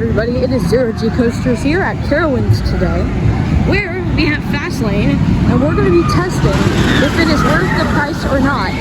everybody, it is Zero G Coasters here at Carowinds today, where we have Fastlane, and we're going to be testing if it is worth the price or not.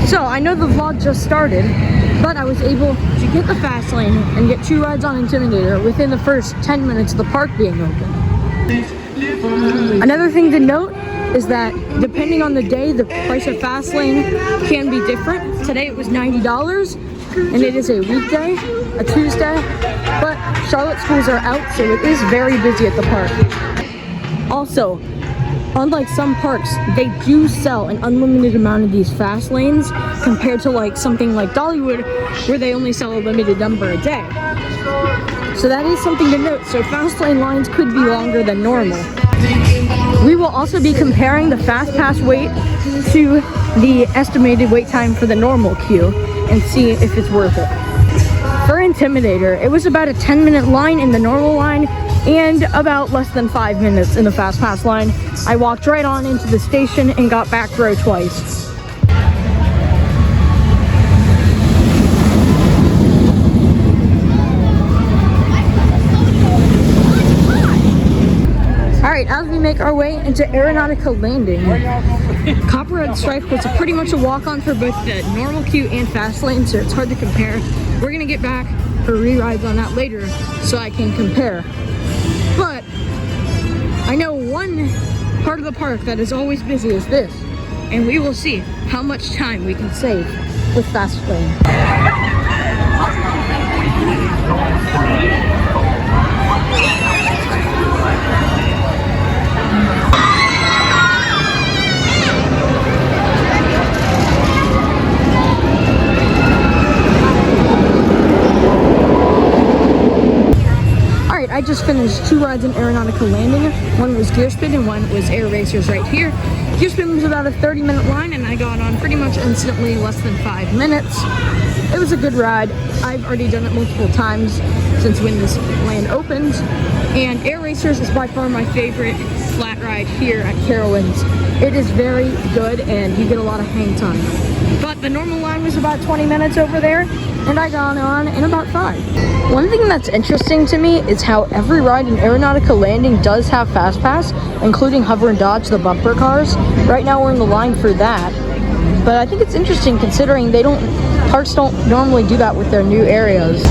So, I know the vlog just started, but I was able to get the Fastlane and get 2 rides on Intimidator within the first 10 minutes of the park being open. Another thing to note is that depending on the day, the price of Fastlane can be different. Today it was $90, and it is a weekday, a Tuesday, but Charlotte schools are out, so it is very busy at the park. Also, unlike some parks, they do sell an unlimited amount of these fast lanes compared to like something like Dollywood, where they only sell a limited number a day. So that is something to note. So fast lane lines could be longer than normal. We will also be comparing the fast pass wait to the estimated wait time for the normal queue and see if it's worth it. For Intimidator, it was about a 10-minute line in the normal line and about less than 5 minutes in the fast pass line. I walked right on into the station and got back row twice. Alright, as we make our way into Aeronautica Landing, Copperhead Stripe was pretty much a walk-on for both the normal queue and fast lane, so it's hard to compare. We're gonna get back for re-rides on that later so I can compare. But I know one part of the park that is always busy is this, and we will see how much time we can save with fast lane. I just finished 2 rides in Aeronautica Landing. One was Gear Spin and one was Air Racers right here. Gear Spin was about a 30-minute line and I got on pretty much instantly, less than 5 minutes. It was a good ride. I've already done it multiple times since when this land opened. And Air Racers is by far my favorite flat ride here at Carowinds. It is very good and you get a lot of hang time. But the normal line was about 20 minutes over there and I got on in about 5. One thing that's interesting to me is how every ride in Aeronautica Landing does have Fast Pass, including Hover and Dodge, the bumper cars. Right now we're in the line for that. But I think it's interesting considering parks don't normally do that with their new areas.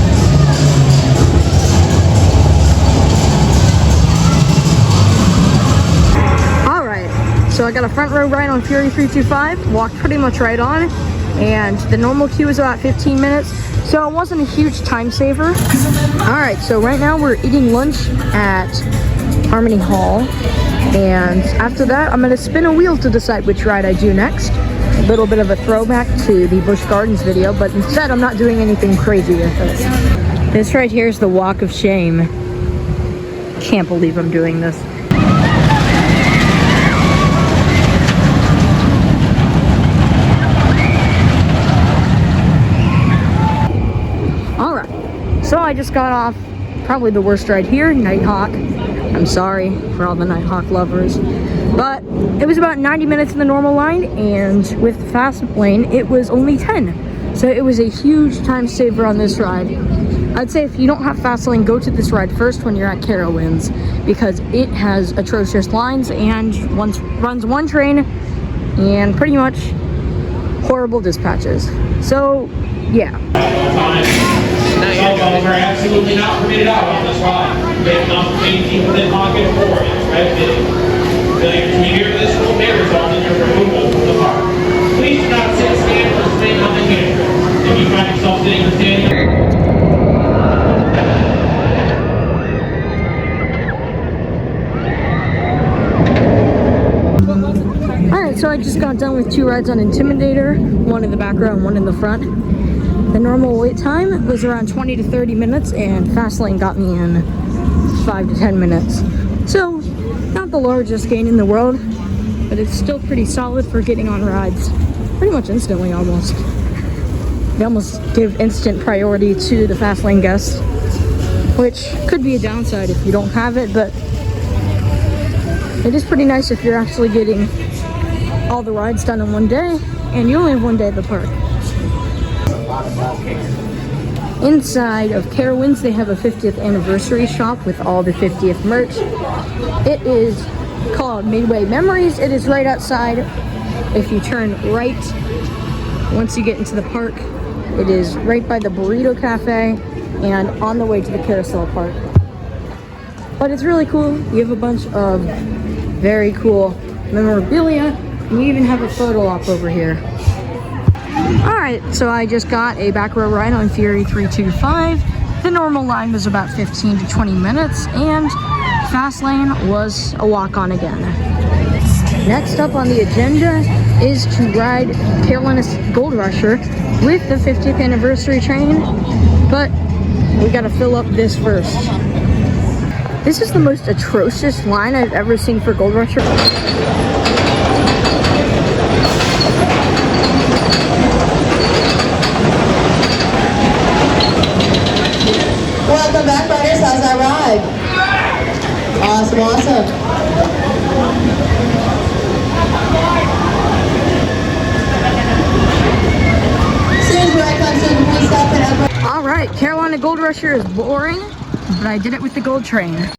Alright, so I got a front row ride on Fury 325, walked pretty much right on, and the normal queue is about 15 minutes. So it wasn't a huge time saver. Alright, so right now we're eating lunch at Harmony Hall. And after that, I'm going to spin a wheel to decide which ride I do next. A little bit of a throwback to the Busch Gardens video, but instead I'm not doing anything crazy with it. This right here is the Walk of Shame. Can't believe I'm doing this. So I just got off probably the worst ride here, Nighthawk. I'm sorry for all the Nighthawk lovers. But it was about 90 minutes in the normal line, and with the fast lane, it was only 10. So it was a huge time saver on this ride. I'd say if you don't have fast lane, go to this ride first when you're at Carowinds, because it has atrocious lines and runs one train and pretty much horrible dispatches. So, yeah. Cell phones are absolutely not permitted out on this ride. They have not maintained within pocket 4 inch red bid. Failure to adhere to this rule may result in your removal from the park. Please do not sit, stand, or swing on the handrail. If you find yourself sitting or standing. Alright, so I just got done with 2 rides on Intimidator, one in the back row and one in the front. The normal wait time was around 20 to 30 minutes and Fastlane got me in 5 to 10 minutes. So, not the largest gain in the world, but it's still pretty solid for getting on rides pretty much instantly almost. They almost give instant priority to the Fastlane guests, which could be a downside if you don't have it, but it is pretty nice if you're actually getting all the rides done in one day and you only have one day at the park. Inside of Carowinds, they have a 50th anniversary shop with all the 50th merch. It is called Midway Memories. It is right outside. If you turn right, once you get into the park, it is right by the Burrito Cafe and on the way to the Carousel Park. But it's really cool. You have a bunch of very cool memorabilia. We even have a photo op over here. Alright, so I just got a back row ride on Fury 325. The normal line was about 15 to 20 minutes, and fast lane was a walk-on again. Next up on the agenda is to ride Carolina Gold Rusher with the 50th anniversary train, but we gotta fill up this first. This is the most atrocious line I've ever seen for Gold Rusher. Welcome back, riders. How's that ride? Awesome, awesome. As soon as the ride comes in, please stop and up. All right, Carolina Gold Rusher is boring, but I did it with the gold train.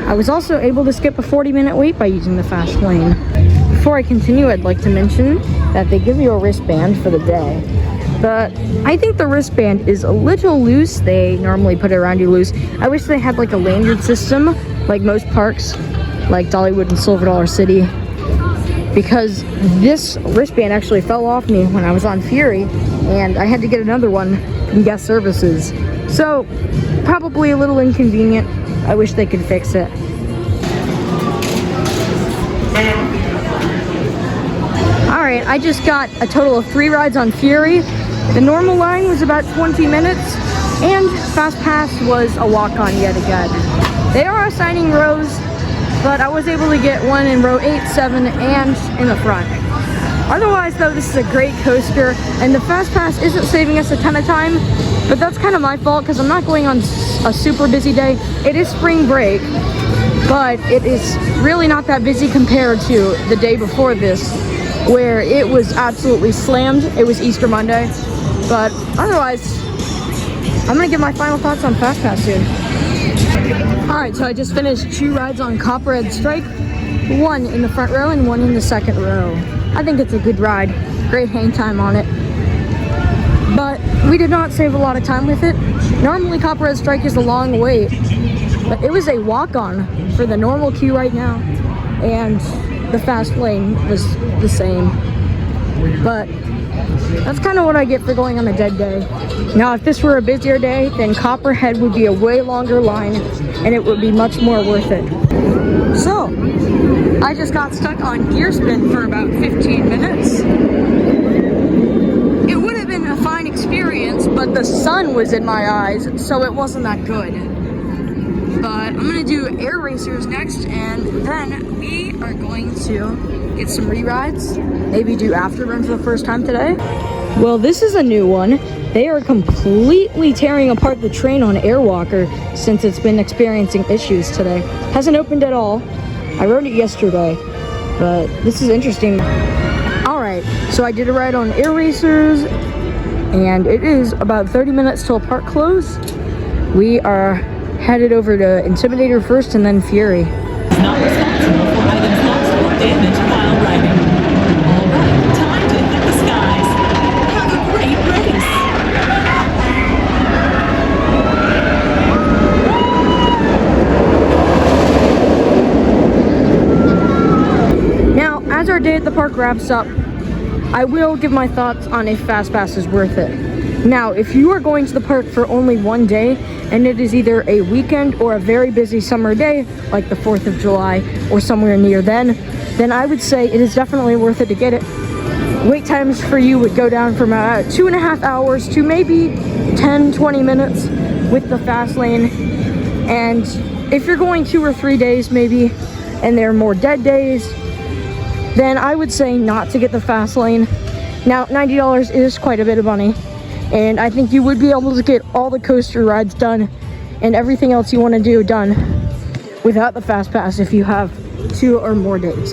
I was also able to skip a 40-minute wait by using the fast lane. Before I continue, I'd like to mention that they give you a wristband for the day. But I think the wristband is a little loose. They normally put it around you loose. I wish they had like a lanyard system, like most parks, like Dollywood and Silver Dollar City. Because this wristband actually fell off me when I was on Fury, and I had to get another one from guest services. So, probably a little inconvenient. I wish they could fix it. Alright, I just got a total of 3 rides on Fury. The normal line was about 20 minutes, and Fast Pass was a walk-on yet again. They are assigning rows, but I was able to get one in row 8, 7, and in the front. Otherwise, though, this is a great coaster, and the Fast Pass isn't saving us a ton of time, but that's kind of my fault because I'm not going on a super busy day. It is spring break, but it is really not that busy compared to the day before this, where it was absolutely slammed. It was Easter Monday, but otherwise, I'm gonna give my final thoughts on Fast Pass soon. Alright, so I just finished 2 rides on Copperhead Strike, 1 in the front row and 1 in the second row. I think it's a good ride, great hang time on it, but we did not save a lot of time with it. Normally Copperhead Strike is a long wait, but it was a walk-on for the normal queue right now, and the fast lane was the same. But that's kind of what I get for going on a dead day. Now, if this were a busier day, then Copperhead would be a way longer line, and it would be much more worth it. So, I just got stuck on gear spin for about 15 minutes. It would have been a fine experience, but the sun was in my eyes, so it wasn't that good. But I'm gonna do air racers next, and then we are going to get some re-rides, maybe do afterburn for the first time today. Well, this is a new one. They are completely tearing apart the train on Airwalker since it's been experiencing issues today. Hasn't opened at all. I rode it yesterday, but this is interesting. Alright, so I did a ride on air racers, and it is about 30 minutes till park close. We are headed over to Intimidator first and then Fury. Not responsible for items lost or damaged while riding. All right, time to hit the skies. Have a great race. Now, as our day at the park wraps up, I will give my thoughts on if Fast Pass is worth it. Now, if you are going to the park for only one day, and it is either a weekend or a very busy summer day, like the 4th of July or somewhere near then I would say it is definitely worth it to get it. Wait times for you would go down from 2.5 hours to maybe 10-20 minutes with the fast lane. And if you're going 2 or 3 days maybe, and there are more dead days, then I would say not to get the fast lane. Now, $90 is quite a bit of money, and I think you would be able to get all the coaster rides done and everything else you want to do done without the fast pass if you have 2 or more days.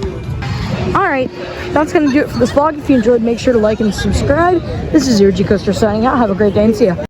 Alright, that's gonna do it for this vlog. If you enjoyed, make sure to like and subscribe. This is your G Coaster signing out. Have a great day and see ya.